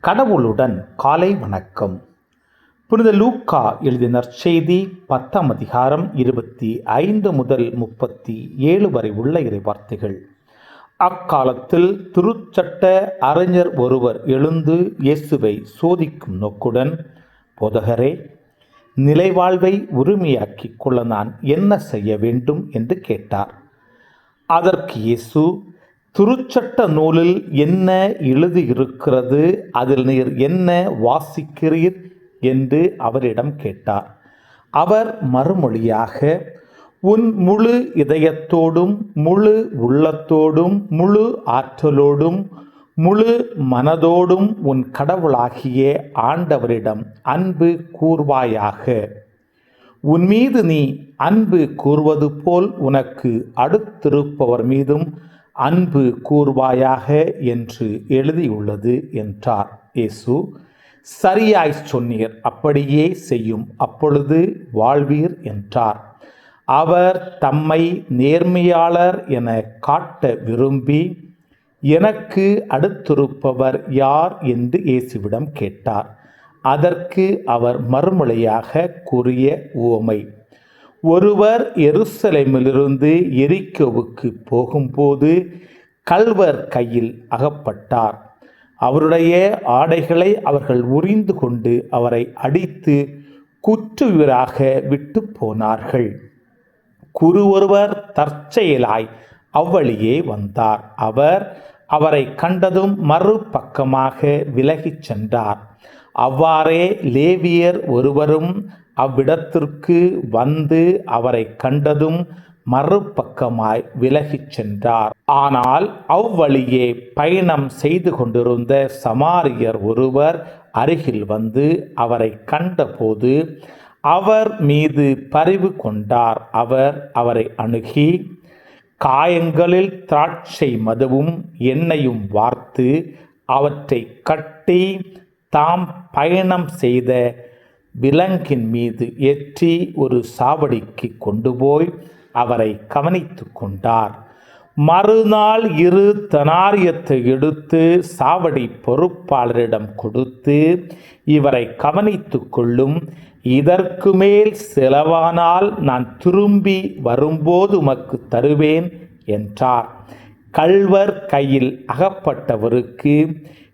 கடவுளுடன் காலை வணக்கம். புனித லூக்கா எழுதிய நற்செய்தி 10ஆம் அதிகாரம் 25 முதல் 37 வரை உள்ள இறைவார்த்தைகள். அக்காலத்தில் திருச்சட்ட அறிஞர் ஒருவர் எழுந்து இயேசுவை சோதிக்கும் நோக்குடன், போதகரே, நிலைவாழ்வை உரிமையாக்கிக் கொள்ள நான் என்ன செய்ய வேண்டும் என்று கேட்டார். அதற்கு இயேசு, திருச்சட்ட நூலில் என்ன எழுதியிருக்கிறது, அதில் நீர் என்ன வாசிக்கிறீர் என்று அவரிடம் கேட்டார். அவர் மறுமொழியாக, உன் முழு இதயத்தோடும் முழு உள்ளத்தோடும் முழு ஆற்றலோடும் முழு மனதோடும் உன் கடவுளாகிய ஆண்டவரிடம் அன்பு கூர்வாயாக. உன் மீது நீ அன்பு கூர்வது போல் உனக்கு அடுத்திருப்பவர் மீதும் அன்பு கூர்வாயாக என்று எழுதியுள்ளது என்றார். இயேசு, சரியாய் சொன்னீர், அப்படியே செய்யும், அப்பொழுது வாழ்வீர் என்றார். அவர் தம்மை நேர்மையாளர் என காட்ட விரும்பி, எனக்கு அடுத்திருப்பவர் யார் என்று இயேசுவிடம் கேட்டார். அதற்கு அவர் மறுமொழியாக கூறிய உவமை, ஒருவர் எருசலேமிலிருந்து எரிக்கோவுக்கு போகும்போது கள்வர் கையில் அகப்பட்டார். அவருடைய ஆடைகளை அவர்கள் உரிந்து கொண்டு அவரை அடித்து குற்றுயிராக விட்டு போனார்கள். குரு ஒருவர் தற்செயலாய் அவ்வழியே வந்தார். அவர் அவரை கண்டதும் மறுபக்கமாக விலகிச் சென்றார். அவ்வாறே லேவியர் ஒருவரும் அவ்விடத்திற்கு வந்து அவரை கண்டதும் மறுபக்கமாய் விலகிச் சென்றார். ஆனால் அவ்வழியே பயணம் செய்து கொண்டிருந்த சமாரியர் ஒருவர் அருகில் வந்து அவரை கண்டபோது அவர் மீது பரிவு கொண்டார். அவர் அவரை அணுகி, காயங்களில் திராட்சை மதுவும் எண்ணெயும் வார்த்து அவற்றை கட்டி தாம் பயணம் செய்த விலங்கின் மீது ஏற்றி ஒரு சாவடிக்கு கொண்டு போய் அவரை கவனித்து கொண்டார். மறுநாள் 2 தெனாரியத்தை எடுத்து சாவடி பொறுப்பாளரிடம் கொடுத்து, இவரை கவனித்து கொள்ளும், இதற்கு மேல் செலவானால் நான் திரும்பி வரும்போது உமக்கு தருவேன் என்றார். கள்வர் கையில் அகப்பட்டவருக்கு,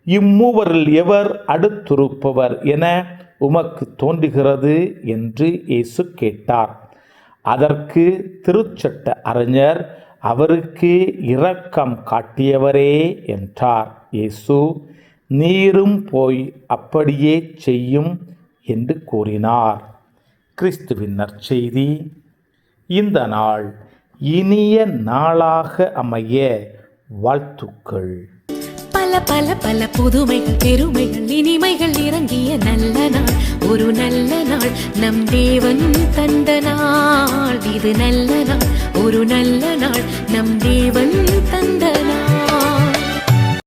இம்மூவரில் எவர் அடுத்திருப்பவர் என உமக்கு தோன்றுகிறது என்று இயேசு கேட்டார். அதற்கு திருச்சட்ட அறிஞர், அவருக்கு இரக்கம் காட்டியவரே என்றார். இயேசு, நீரும் போய் அப்படியே செய்யும் என்று கூறினார். கிறிஸ்துவின் நற்செய்தி. இந்த நாள் இனிய நாளாக அமைய வாழ்த்துக்கள். பல பல பல புதுமைகள், பெருமைகள், இனிமைகள் இறங்கிய நல்ல நாள், ஒரு நல்ல நாள், நம் தேவன் தந்த நாள். இது நல்ல நாள், ஒரு நல்ல நாள், நம் தேவன் தந்த நாள்.